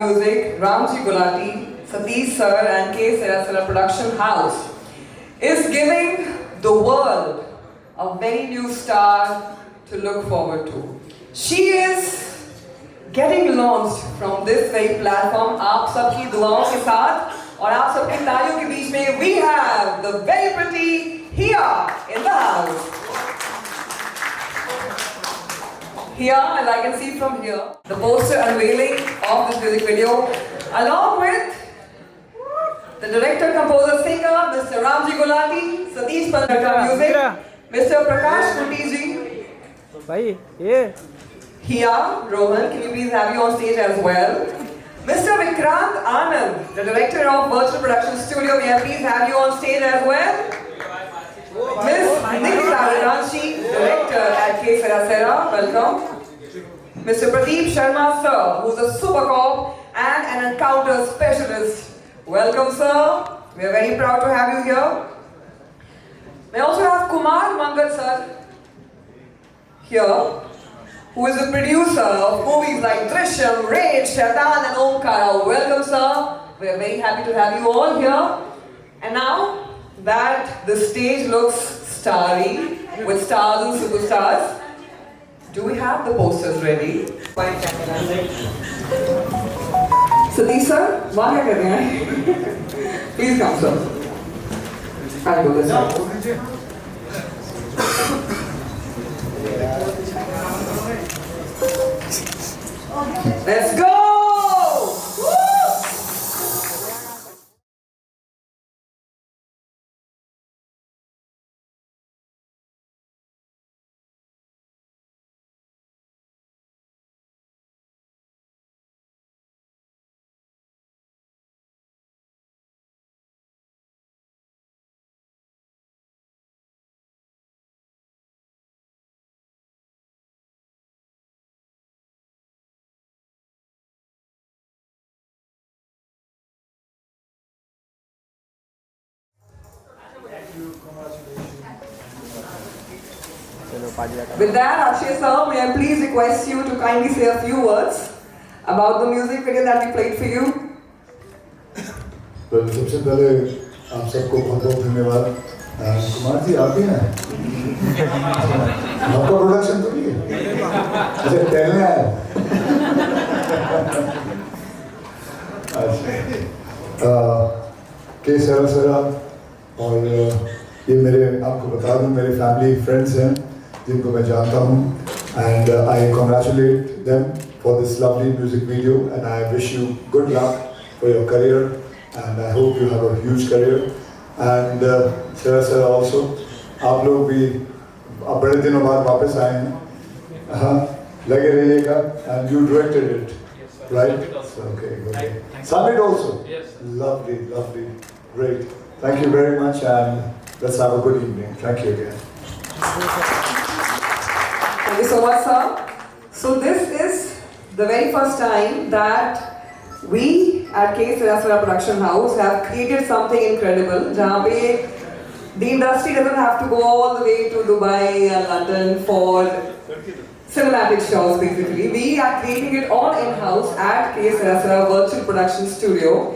Music, Ramji Gulati, Satish Sir and K. Sarasara Production House is giving the world a very new star to look forward to. She is getting launched from this very platform. आप सबकी दुआओं के साथ और आप सबकी तालियों के बीच में we have the very pretty Hia in the house. Here, as I can see from here, the poster unveiling of this music video, along with the director, composer, singer, Mr. Ramji Gulati, Satish Pandita Music, Mr. Prakash Kunti ji. Bhai, yeah. Here, Rohan, can you please have you on stage as well? Mr. Vikrant Anand, the director of Virtual Production Studio, may I please have you on stage as well? Miss Nikita Ranchi, director at K. Sarasara, welcome. Mr. Pradeep Sharma, sir, who's a super cop and an encounter specialist. Welcome, sir. We are very proud to have you here. We also have Kumar Mangal, sir, here, who is the producer of movies like Drishyam, Rage, Shaitan and Omkara. Welcome, sir. We are very happy to have you all here. And now that the stage looks starry with stars and superstars, do we have the posters ready? Satish sir, what are you doing? Please come, sir. I'll go this way. Let's go! With that, Akshay sir, may I please request you to kindly say a few words about the music video that we played for you. तो सबसे पहले आप सबको बहुत बहुत धन्यवाद। कुमार जी आप ही हैं? आपका प्रोडक्शन तो नहीं है? अच्छा टहलने आए। अच्छा के सरसरा और ये मेरे आपको बता दूं मेरे फैमिली फ्रेंड्स हैं जिनको मैं जानता हूँ and I congratulate them for this lovely music video and I wish you good luck for your career and I hope you have a huge career and Sarasara also आप लोग भी अब बड़े दिनों बाद वापस आए हैं हाँ लगे रहिएगा and you directed it right so, okay Samit also lovely great thank you very much and let's have a good evening thank you again. Thank you so much, sir. So this is the very first time that we at K. Sarasara Production House have created something incredible. Jahan pe the industry doesn't have to go all the way to Dubai and London for cinematic shows. Basically, we are creating it all in-house at K. Sarasara Virtual Production Studio.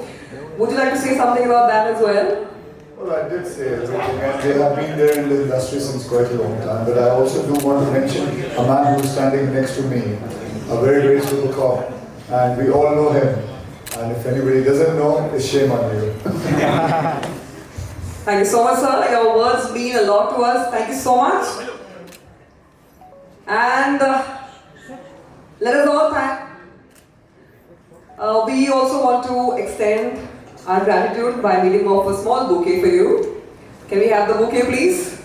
Would you like to say something about that as well? Well, I did say everything, and they have been there in the industry since quite a long time. But I also do want to mention a man who is standing next to me, a very super cop, and we all know him. And if anybody doesn't know, it's shame on you. Thank you so much, sir. Your words mean a lot to us. Thank you so much. And let us all thank. We also want to extend our gratitude by meeting off a small bouquet for you. Can we have the bouquet, please?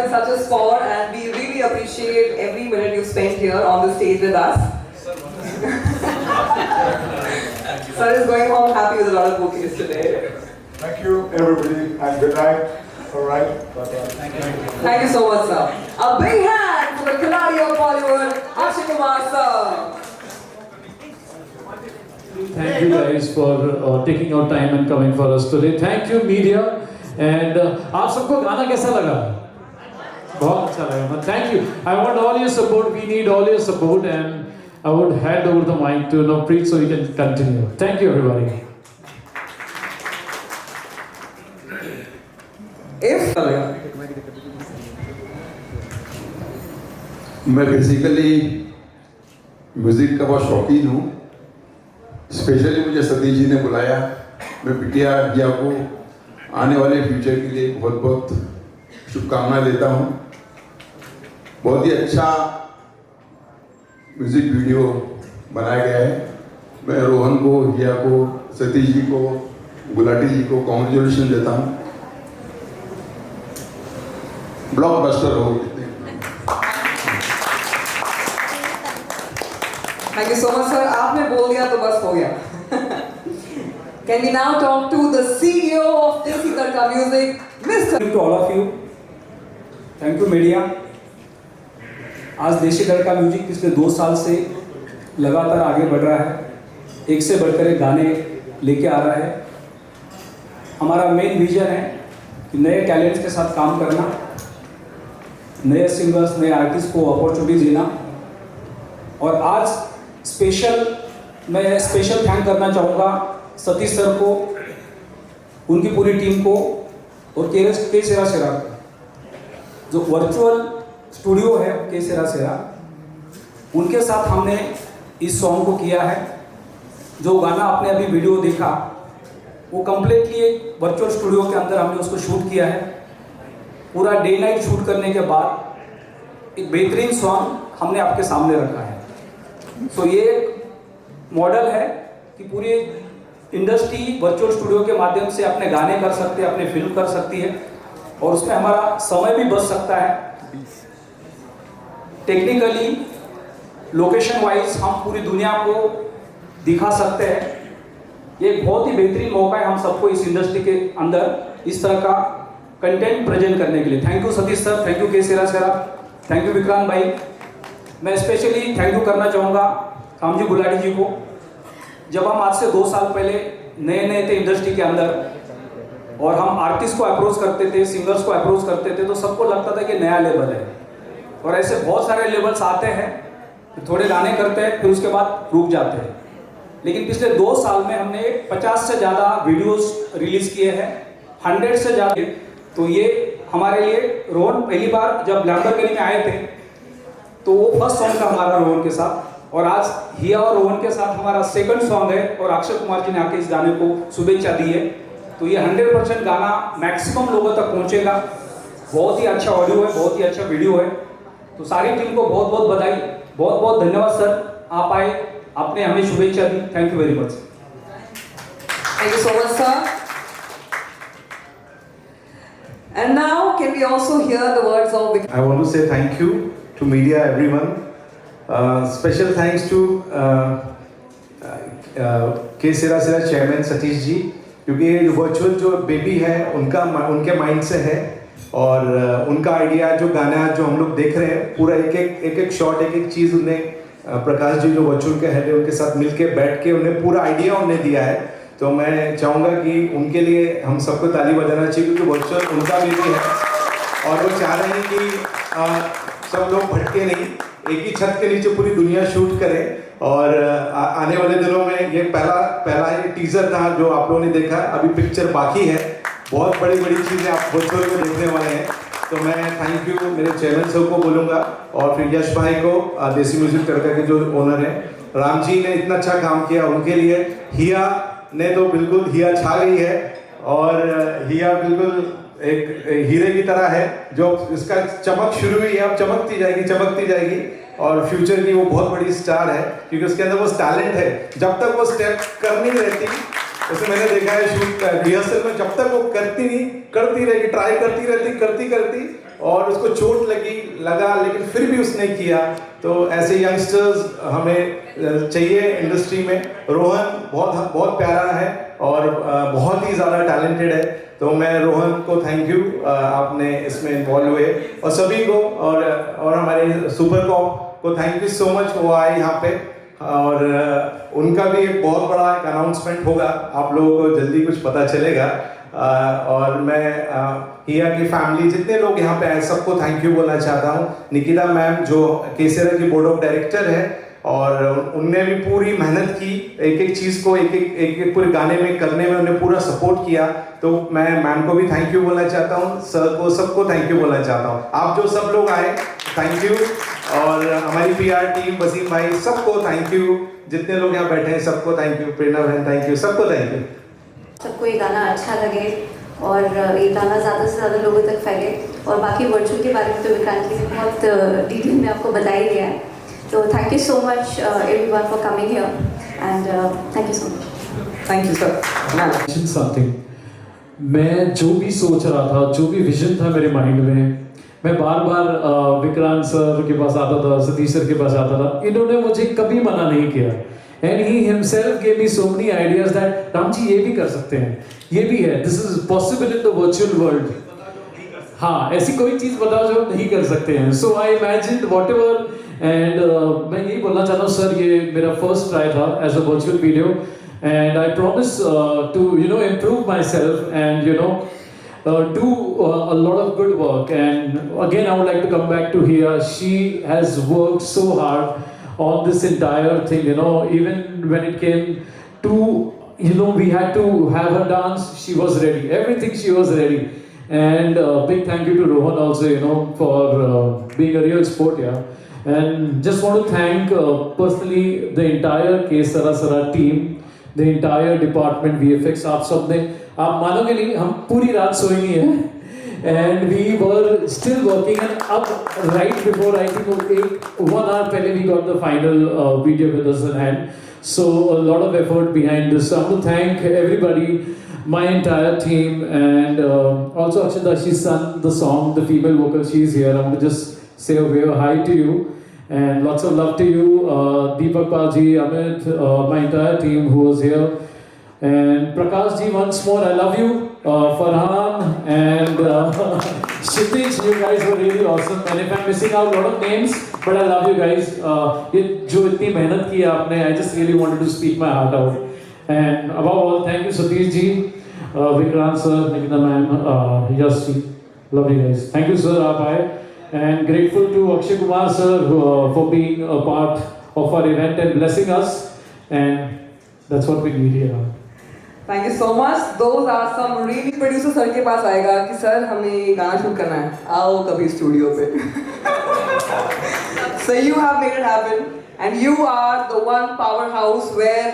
Such a sport and we really appreciate every minute you spent here on the stage with us. Sir is going home happy with a lot of bouquets today. Thank you everybody and good night. Thank you so much, sir. A big hand for the Khiladi of Bollywood, Akshay Kumar, sir. Thank you guys for taking out time and coming for us today. Thank you media and आप सबको गाना कैसा लगा? बहुत अच्छा लगा. Thank you. I want all your support. We need all your support and I would hand over the mic to Preet so you can continue. Thank you everybody. If मैं basically music का बहुत शौकीन हूँ. Specially मुझे सतीश जी ने बुलाया. मैं बिटिया भैया को आने वाले फ्यूचर के लिए बहुत बहुत शुभकामनाएं देता हूँ. बहुत ही अच्छा म्यूज़िक वीडियो बनाया गया है. मैं रोहन को, भैया को, सतीश जी को, गुलाटी जी को कॉन्ग्रेचुलेशन देता हूँ. ब्लॉकबस्टर हो. Thank you so much, sir. आपने बोल दिया तो बस हो गया. Can we now talk to the CEO of Desi Tadka Music, Mr. Thank you to all of you. Thank you media. आज देसी तड़का म्यूजिक पिछले 2 साल से लगातार आगे बढ़ रहा है. एक से बढ़कर एक गाने लेके आ रहा है. हमारा मेन विजन है कि नए टैलेंट्स के साथ काम करना, नए सिंगर्स, नए आर्टिस्ट को अपॉर्चुनिटी देना. और आज मैं स्पेशल थैंक करना चाहूँगा सतीश सर को, उनकी पूरी टीम को और के सेरा सेरा को. जो वर्चुअल स्टूडियो है के सेरा सेरा, उनके साथ हमने इस सॉन्ग को किया है. जो गाना आपने अभी वीडियो देखा वो कम्प्लीटली एक वर्चुअल स्टूडियो के अंदर हमने उसको शूट किया है. पूरा डे नाइट शूट करने के बाद एक बेहतरीन सॉन्ग हमने आपके सामने रखा है. सो ये एक मॉडल है कि पूरी इंडस्ट्री वर्चुअल स्टूडियो के माध्यम से अपने गाने कर सकते हैं, अपने फिल्म कर सकती है और उसमें हमारा समय भी बच सकता है. टेक्निकली लोकेशन वाइज हम पूरी दुनिया को दिखा सकते हैं. ये एक बहुत ही बेहतरीन मौका है हम सबको इस इंडस्ट्री के अंदर इस तरह का कंटेंट प्रेजेंट करने के लिए. Thank you Satish sir, thank you के सेरा सेरा, थैंक यू विक्रांत भाई. मैं स्पेशली थैंक यू करना चाहूँगा कामजी गुलाटी जी को. जब हम आज से 2 साल पहले नए थे इंडस्ट्री के अंदर और हम आर्टिस्ट को अप्रोच करते थे, सिंगर्स को अप्रोच करते थे, तो सबको लगता था कि नया लेवल है. और ऐसे बहुत सारे लेवल्स आते हैं, थोड़े गाने करते हैं फिर उसके बाद रुक जाते हैं. लेकिन पिछले 2 साल में हमने 50 से ज़्यादा वीडियोस रिलीज़ किए हैं, 100 से ज़्यादा. तो ये हमारे लिए रोहन पहली बार जब लैम्बोर्गिनी में आए थे तो वो फर्स्ट सॉन्ग था हमारा रोहन के साथ. और आज हिया और रोहन के साथ हमारा सेकंड सॉन्ग है और अक्षय कुमार जी ने आके इस गाने को शुभेच्छा दी है. तो ये 100% गाना मैक्सिमम लोगों तक पहुंचेगा. बहुत ही अच्छा ऑडियो है, बहुत ही अच्छा वीडियो है. तो सारी टीम को बहुत बहुत बधाई, बहुत बहुत धन्यवाद सर, आप आए, आपने हमें शुभेच्छा दी. Thank you very much. Thank you so much, sir. And now, can we also hear the words of I want to say thank you to media, everyone. Special thanks to के सेरा सेरा chairman Satish ji, क्योंकि ये virtual जो baby है उनके mind से है और उनका आइडिया जो गाना जो हम लोग देख रहे हैं पूरा एक शॉट एक चीज़ उन्हें प्रकाश जी जो वर्चुअल के हेड है उनके साथ मिलके बैठ के उन्हें पूरा आइडिया उन्हें दिया है. तो मैं चाहूँगा कि उनके लिए हम सबको ताली बजाना चाहिए क्योंकि वर्चुअल उनका बेबी है और वो चाह रहे हैं कि सब लोग भटके नहीं, एक ही छत के नीचे पूरी दुनिया शूट करें. और आने वाले दिनों में ये पहला ये टीजर था जो आप लोगों ने देखा. अभी पिक्चर बाकी है, बहुत बड़ी चीज़ें आप वर्चुअल में देखने वाले हैं. तो मैं थैंक यू मेरे चैनल सब को बोलूँगा और फिर यश भाई को, देसी म्यूजिक तड़का के जो ओनर हैं, राम जी ने इतना अच्छा काम किया, उनके लिए. हिया ने तो बिल्कुल हिया छा गई है और हिया बिल्कुल एक हीरे की तरह है. जो इसका चमक शुरू हुई है अब चमकती जाएगी और फ्यूचर की वो बहुत बड़ी स्टार है क्योंकि उसके अंदर वो टैलेंट है. जब तक वो स्टेप कर नहीं रहती, उसे मैंने देखा है शूट रिहर्सल में, जब तक वो करती रहेगी, ट्राई करती रहती और उसको चोट लगा लेकिन फिर भी उसने किया. तो ऐसे यंगस्टर्स हमें चाहिए इंडस्ट्री में. रोहन बहुत प्यारा है, और बहुत ही ज़्यादा टैलेंटेड है। तो मैं रोहन को थैंक यू, आपने इसमें इन्वॉल्व हुए, और सभी को और हमारे सुपर कॉप को थैंक यू सो मच, वो आए यहाँ पे, और उनका भी एक बहुत बड़ा एक अनाउंसमेंट होगा, आप लोगों को जल्दी कुछ पता चलेगा। और मैं हिया की फैमिली जितने लोग यहाँ पे आए सबको थैंक यू बोलना चाहता हूँ। निकिता मैम जो केसरा की बोर्ड ऑफ डायरेक्टर है, और उनने भी पूरी मेहनत की, एक एक चीज़ को एक एक पूरे गाने में करने में उन्होंने पूरा सपोर्ट किया। तो मैं मैम को भी थैंक यू बोलना चाहता हूँ, सर को, सबको थैंक यू बोलना चाहता हूँ। आप जो सब लोग आए थैंक यू, और हमारी PR टीम, वसीम भाई, सबको थैंक यू, जितने लोग यहाँ बैठे हैं सबको थैंक यू, प्रेरणा बहन थैंक यू, सबको थैंक यू। सबको ये गाना अच्छा लगे और ये गाना ज़्यादा से ज़्यादा लोगों तक फैले, और बाकी वर्चुअल के बारे में तो विक्रांत जी ने बहुत डिटेल में आपको बता ही दिया है। तो thank you so much everyone for coming here, and thank you so much. Thank you, sir. Now, mention something. मैं जो भी सोच रहा था, जो भी विजन था मेरे माइंड में, मैं बार बार विक्रांत सर के पास आता था, सतीश सर के पास आता था, इन्होंने मुझे कभी मना नहीं किया। And he himself gave me so many ideas that Ram ji ये भी कर सकते हैं, ये भी है, this is possible in the virtual world. हाँ, ऐसी कोई चीज़ बताओ जो हम नहीं कर सकते हैं। So I imagined whatever, and मैं यही बोलना चाहता हूँ सर, ये मेरा फर्स्ट ट्राई था as a virtual video, and I promise to improve myself and do a lot of good work. And again I would like to come back to Hiya. She has worked so hard on this entire thing, even when it came to we had to have a dance, she was ready, everything she was ready. And big thank you to Rohan also for being a real sport. And just want to thank personally the entire K Sarasara team, the entire department, VFX, आप सब ने, आप मानोगे नहीं, हम पूरी रात सोए नहीं है, and we were still working, and अब right before I think 1 hour पहले we got the final video with us in hand. So a lot of effort behind this. So I want to thank everybody, my entire team, and also Akshata, she sung the song, the female vocal, she's here. I want to just say a very hi to you. And lots of love to you, Deepak Paji, Amit, my entire team who was here, and Prakash ji, once more I love you, Farhan and Kshitij, you guys were really awesome. And if I'm missing out a lot of names, but I love you guys. ये जो इतनी मेहनत की है आपने, I just really wanted to speak my heart out. And above all, thank you Satish ji, Vikrant sir, Nikita ma'am, Yash ji, love you guys. Thank you sir, आप आए. And grateful to Akshay Kumar sir for being a part of our event and blessing us, and that's what we need here. thank you so much. Those are some really producer sir के पास आएगा कि sir हमें ये गाना shoot करना है, आओ कभी स्टूडियो पे। So you have made it happen, and you are the one powerhouse where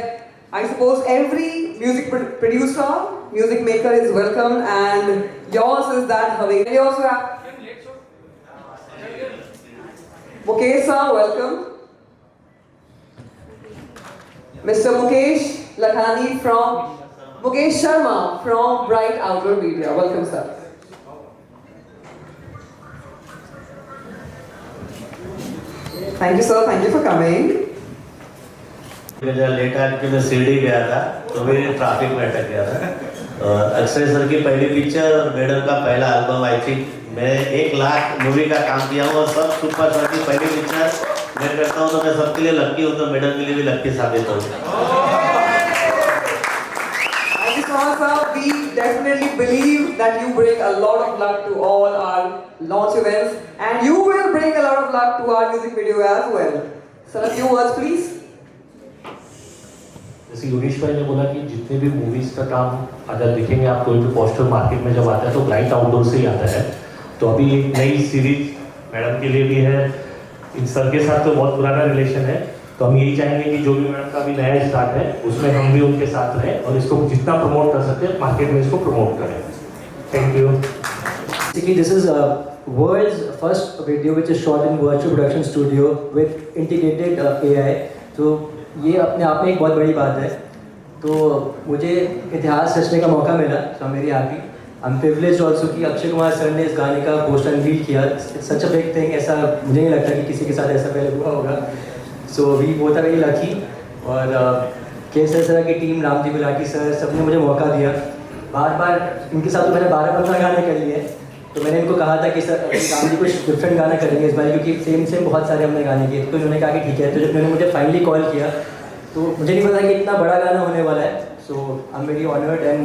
I suppose every music producer, music maker is welcome, and yours is that Haveli. We also have Mukesh sir, welcome. Mr. Mukesh Lakhani Mukesh Sharma from Bright Outdoor Media, welcome sir. Thank you sir, thank you for coming. मुझे late आया क्योंकि मैं शिरडी गया था, तो मेरे traffic में अटक गया था। और अक्षय सर की पहली पिक्चर और मैडम का पहला एल्बम, आई थिंक मैं 1 लाख मूवी का काम किया हूँ, और सब सुपर स्टार की पहली पिक्चर मैं करता हूँ, तो मैं सबके लिए लक्की हूँ, तो मैडम के लिए भी लक्की साबित हूँ। Thank you so much sir, we definitely believe that you bring a lot of luck to all our launch events, and you will bring a lot of luck to our music video as well. Sir, a few words please. जैसे योगेश भाई ने बोला कि जितने भी movies का काम अगर देखेंगे आप, कोई भी पोस्टर मार्केट में जब आता है तो ब्राइट आउटडोर से ही आता है। तो अभी एक नई सीरीज मैडम के लिए भी है, इन सर के साथ तो बहुत पुराना रिलेशन है, तो हम यही चाहेंगे कि जो भी मैडम का अभी नया स्टार्ट है उसमें हम भी उनके साथ रहें और इसको जितना प्रमोट कर सकते हैं मार्केट में इसको प्रमोट करें। Thank you. Basically, this is world's first video which is shot in virtual production studio with integrated AI. तो ये अपने आप में एक बहुत बड़ी बात है। तो मुझे इतिहास रचने का मौका मिला, तो मेरी happy. I am privileged also कि अक्षय कुमार सर ने इस गाने का पोस्टर अनवील किया। सच अ बिग थिंग, ऐसा मुझे नहीं लगता कि किसी के साथ ऐसा पहले हुआ होगा। So we both are very lucky, और के सर की टीम, राम जी गुलाटी सर, सबने मुझे मौका दिया। बार बार इनके साथ तो मैंने 12-15 गाने कर लिए। तो मैंने इनको कहा था कि सर राम जी कुछ डिफरेंट गाना करेंगे इस बार, क्योंकि सेम बहुत सारे हमने गाने किए। तो उन्होंने कहा कि ठीक है। तो जब उन्होंने मुझे फाइनली कॉल किया तो मुझे नहीं पता कि इतना बड़ा गाना होने वाला है। So I am very honoured and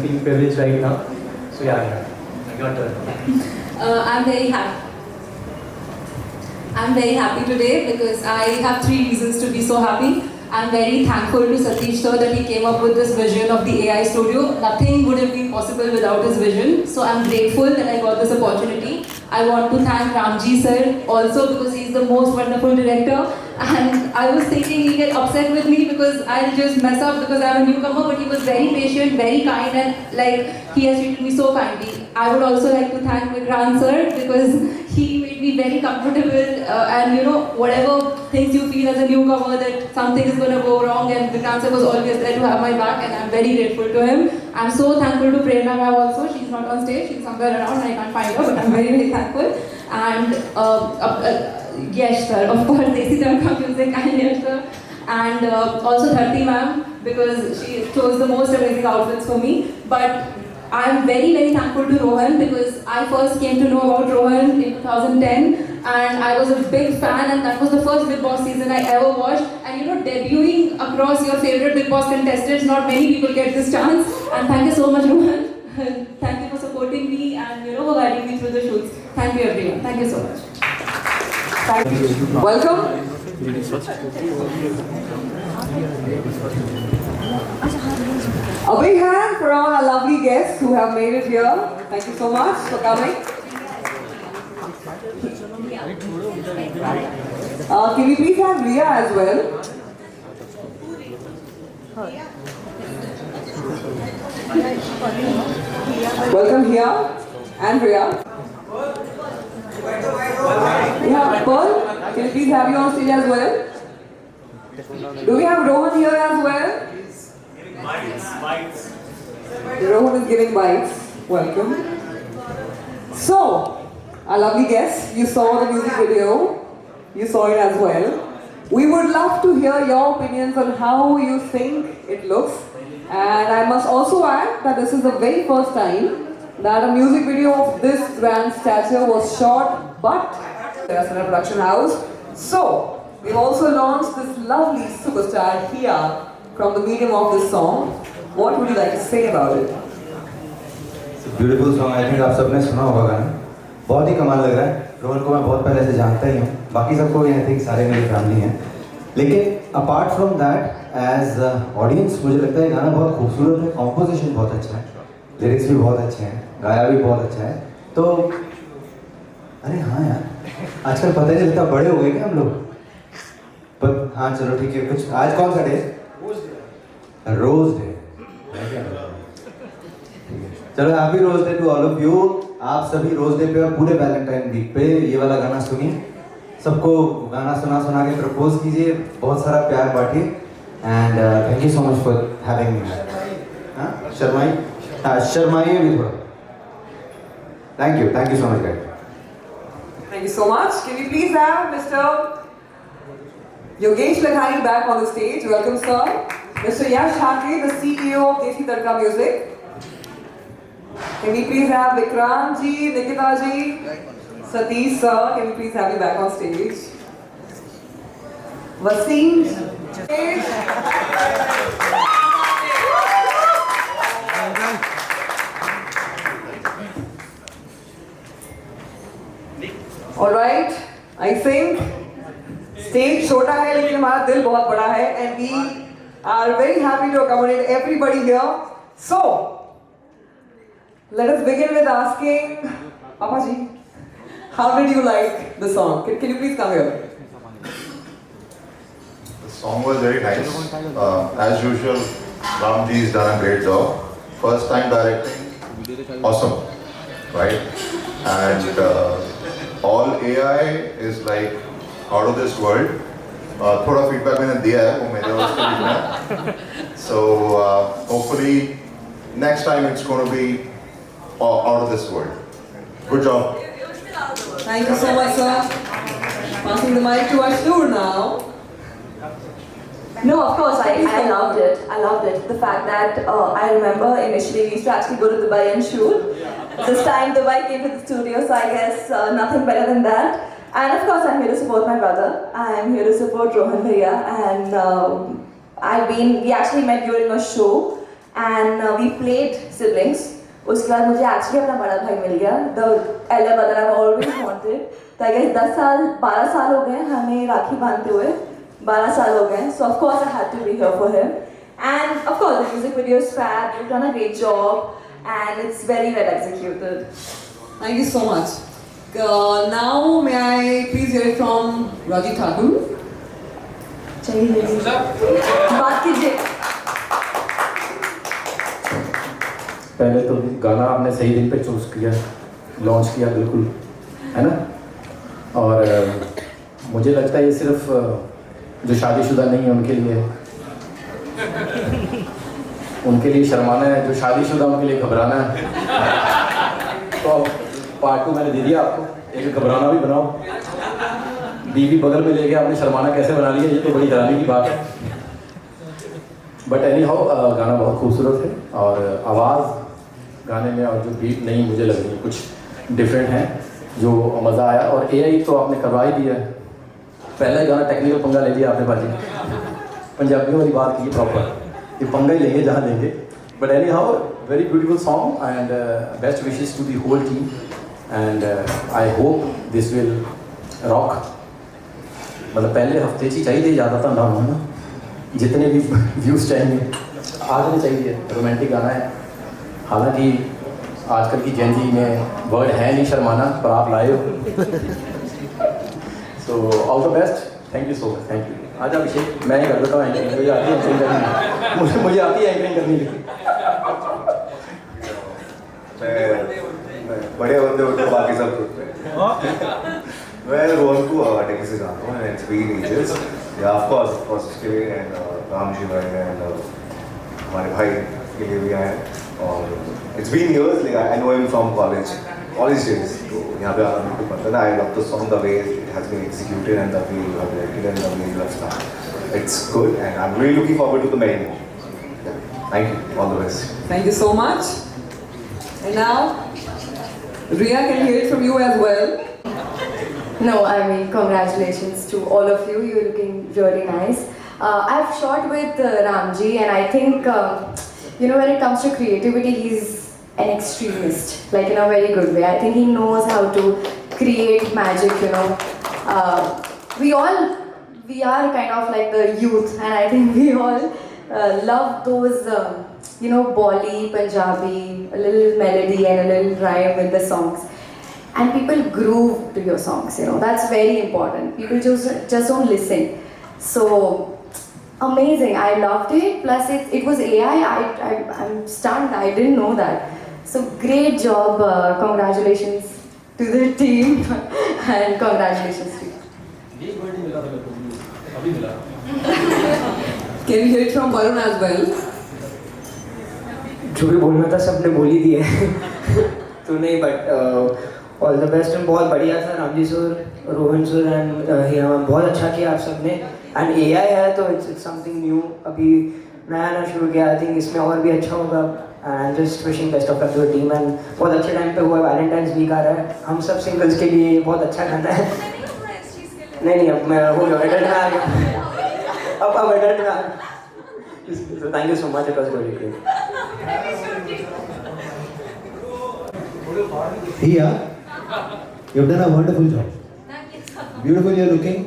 feeling privileged right now. So yeah your turn. I'm very happy today because I have 3 reasons to be so happy. I'm very thankful to Satish sir that he came up with this vision of the AI studio. Nothing would have been possible without his vision. So I'm grateful that I got this opportunity. I want to thank Ramji sir also because he's the most wonderful director. And I was thinking he'll get upset with me because I'll just mess up because I'm a newcomer, but he was very patient, very kind, and like he has treated me so kindly. I would also like to thank Vikrant sir because he made me very comfortable and you know, whatever things you feel as a newcomer that something is going to go wrong, and Vikrant sir was always there to have my back, and I'm very grateful to him. I'm so thankful to Prerna ma'am also. She's not on stage, she's somewhere around and I can't find her, but I'm very, very thankful. And Yash sir, of course, Desi Tarka Music, and Yash sir. And also Dharti ma'am because she chose the most amazing outfits for me. But I'm very, very thankful to Rohan because I first came to know about Rohan in 2010 and I was a big fan, and that was the first Bigg Boss season I ever watched. And you know, debuting across your favorite Bigg Boss contestants, not many people get this chance. And thank you so much, Rohan. Thank you for supporting me and you know, for guiding me through the shoots. Thank you everyone. Thank you so much. Thank you. Welcome. A big hand for all our lovely guests who have made it here. Thank you so much for coming. Can we please have Riya as well? Welcome here and Riya. Yeah, Pearl, can we please have you on stage as well? Do we have Rohan here as well? Bites. Rohan is giving bites. Welcome. So, our lovely guests, you saw the music video. You saw it as well. We would love to hear your opinions on how you think it looks. And I must also add that this is the very first time that a music video of this grand stature was shot, but there's a production house. So, we've also launched this lovely superstar here from the medium of this song. What would you like to say about it? It's a beautiful song. I think आप सबने सुना होगा गाना. बहुत ही कमाल लग रहा है. रोहन को मैं बहुत पहले से जानता ही हूँ. बाकी सबको I think सारे मेरी फैमिली हैं. लेकिन apart from that, as audience मुझे लगता है गाना बहुत खूबसूरत है. Composition बहुत अच्छा है. Lyrics भी बहुत अच्छे हैं. गाया भी बहुत अच्छा है. तो अरे हाँ यार, आजकल पता नहीं लगता बड़े हो गए क्या हम लोग. पर हाँ चलो ठीक है. कुछ आज कौन सा डे? Rose day. चलो happy rose day to all of you. आप सभी रोज डे पे और पूरे वैलेंटाइन वीक पे ये वाला गाना सुनिए. सबको गाना सुना के प्रपोज कीजिए. बहुत सारा प्यार बांटिए. And thank you so much for having me. हाँ शर्माइए भी थोड़ा. Thank you so much guys. Thank you so much. Can we please have Mr. Yogesh Lakhani back on the stage? Welcome, sir. Mr. Yash Thackeray, the CEO of Desi Tarka Music. Can we please have Vikrant ji, Nikita ji, Satish sir? Can we please have you back on stage? Wasim. All right. I think stage छोटा है लेकिन हमारा दिल बहुत बड़ा है, and we are very happy to accommodate everybody here. So, let us begin with asking Papa ji, how did you like the song? Can you please come here? The song was very nice. As usual, Ramji's done a great job. First time directing, awesome, right? And all AI is like out of this world. थोड़ा feedback मैंने दिया है, वो मेरे वास्ते भी है. So hopefully next time it's going to be out of this world. Good job. Thank you so much, sir. Passing the mic to Ashur now. No, of course, I loved it. I loved it. The fact that I remember initially we used to actually go to Dubai and shoot. This time Dubai came to the studio, so I guess nothing better than that. And of course, I'm here to support my brother. I'm here to support Rohan Bhaiya. And we actually met during a show and we played siblings. उसके बाद मुझे actually अपना बड़ा भाई मिल गया. The elder brother I've always wanted. तो I guess 10 साल, 12 साल हो गए हमें राखी बांधते हुए. 12 साल हो गए. So of course I had to be here for him. And of course the music video is fab. You've done a great job. And it's very well executed. Thank you so much. Now may I please hear it from Raji Thakur. चाहिए बात कीजिए. पहले तो गाना आपने सही दिन पे चूज किया, लॉन्च किया बिल्कुल, है ना. और मुझे लगता है ये सिर्फ जो शादीशुदा नहीं है उनके लिए है, उनके लिए शर्माना है. जो शादीशुदा उनके लिए घबराना है. तो पार्ट 2 मैंने दे दिया आपको. एक घबराना भी बनाओ. बीवी बगल में लेके आपने शर्माना कैसे बना लिया, ये तो बड़ी हैरानी की बात है. बट एनी हाउ गाना बहुत खूबसूरत है और आवाज़ गाने में और जो बीट नहीं मुझे लग रही कुछ डिफरेंट है, जो मज़ा आया. और AI तो आपने करवा ही दिया. पहला ही गाना टेक्निकल पंगा ले लिया आपने बाजी. पंजाबियों वाली बात की प्रॉपर, ये पंगा ही लेंगे जहाँ लेंगे. But anyhow very beautiful song and best wishes to the whole team and I hope this will rock. मतलब पहले हफ्ते ही चाहिए ज़्यादा था ना, जितने भी व्यूज़ चाहिए आज नहीं चाहिए. रोमांटिक गाना है. हालांकि आजकल की जेनजी में वर्ड है नहीं शर्माना, पर आप लाए हो. So all the best. Thank you so much. Thank you. आज अभिषेक मैं ही कर देता हूँ एंकरिंग. मुझे आती है एंकरिंग करनी. मुझे आती है एंकरिंग करनी. बड़े बंदे होते हैं बाकी सब. मैं रोहन को टेक्निक से जानता हूँ. It's been ages. Yeah of course उसके लिए एंड राम जी भाई एंड हमारे भाई के लिए भी आए. और it's been years. Like I know him from college days. तो यहाँ पे आना मुझे पता है. I love the song the way it has been executed and the way you have directed and the way you have start. It's good and I am really looking forward to the main. Thank you. All the best. Thank you so much. And now Riya, can hear it from you as well. No, I mean, congratulations to all of you. You're looking really nice. I've shot with Ramji, and I think, when it comes to creativity, he's an extremist, like in a very good way. I think he knows how to create magic, We are kind of like the youth, and I think we all love those, Bolly, Punjabi, a little melody and a little rhyme with the songs. And people groove to your songs, that's very important. People just don't listen. So amazing, I loved it. Plus it was AI. I'm stunned. I didn't know that. So great job. Congratulations to the team and congratulations to you. Can you hear it from Varun as well? जो भी बोलना था सबने बोल ही दिया. तो नहीं, but all the best. बहुत बढ़िया था Ramji sir, Rohan sir and बहुत अच्छा किया आप सबने. एंड AI है तो इट्स समथिंग न्यू. अभी नया शुरू किया. आई थिंक इसमें और भी अच्छा होगा. And just wishing best of luck to the team. And बहुत अच्छे टाइम पे हुआ. वैलेंटाइंस वीक आ रहा है. हम सब सिंगल्स के लिए बहुत अच्छा गाना है. नहीं, अब मैं हो गया एडल्ट में आ गया. अब एडल्ट में आ गया. Thank you so much. It was really great. Hiya, you've done a wonderful job. Beautiful you're looking.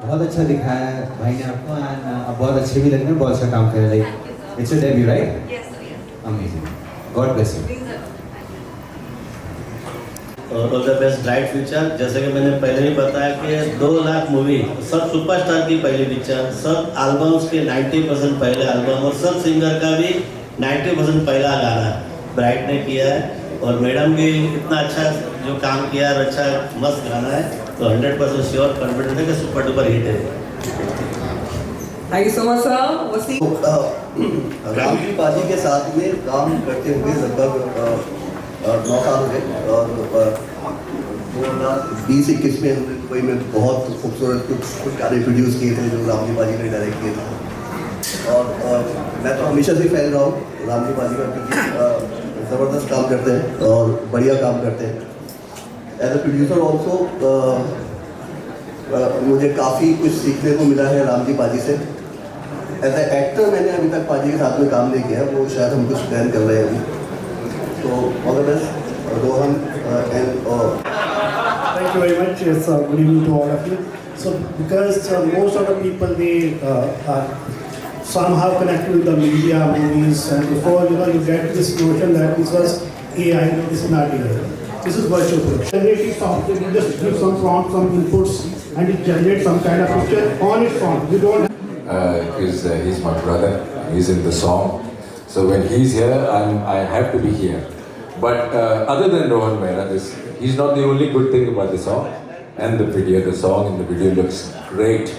बहुत अच्छा दिखाया है भाई ने आपको. एंड अब बहुत अच्छे भी लग रहे हैं. बहुत अच्छा काम कर रहे हैं. Like it's a debut, right? Amazing. God bless you. All the best, bright future. जैसे कि मैंने पहले ही बताया कि 2 लाख मूवी, सब सुपरस्टार की पहली पिक्चर, सब एल्बम्स के 90% पहले एल्बम और सब सिंगर का भी 90% पहला गाना ब्राइट ने किया है. और मैडम भी इतना अच्छा जो काम किया है, अच्छा मस्त गाना है. तो 100% श्योर कॉन्फिडेंट है कि सुपर डुपर हिट है. Thank you so much, sir. Ramji पाजी के साथ में काम करते हुए लगभग 9 साल हो गए. और 2020-21 में दुबई में बहुत खूबसूरत कुछ गाने प्रोड्यूस किए थे जो रामजी पाजी ने डायरेक्ट किए थे. और मैं तो हमेशा से फैन रहा हूँ राम जी पाजी का, क्योंकि ज़बरदस्त काम करते हैं और बढ़िया काम करते हैं। एज अ प्रोड्यूसर ऑल्सो मुझे काफ़ी कुछ सीखने को मिला है राम जी पाजी से। एज ए एक्टर मैंने अभी तक पाजी के साथ में काम नहीं किया, वो शायद हम कुछ प्लान कर रहे हैं अभी। तो all the best Rohan and Thank you very much. Yes, good evening to all of you. So, because most of the people they are somehow connected with the media, movies, and before you get this notion that this was AI, this is not AI. This is virtual production. Generating sound, you just give some prompt, some inputs, and it generates some kind of picture on its own. You don't. Because he's my brother. He's in the song. So when he's here, I have to be here. But other than Rohan Mehra, he's not the only good thing about the song and the video. The song and the video looks great.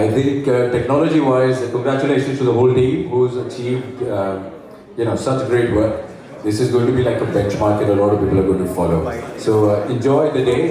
I think technology-wise, congratulations to the whole team who's achieved such great work. This is going to be like a benchmark and a lot of people are going to follow. So enjoy the day.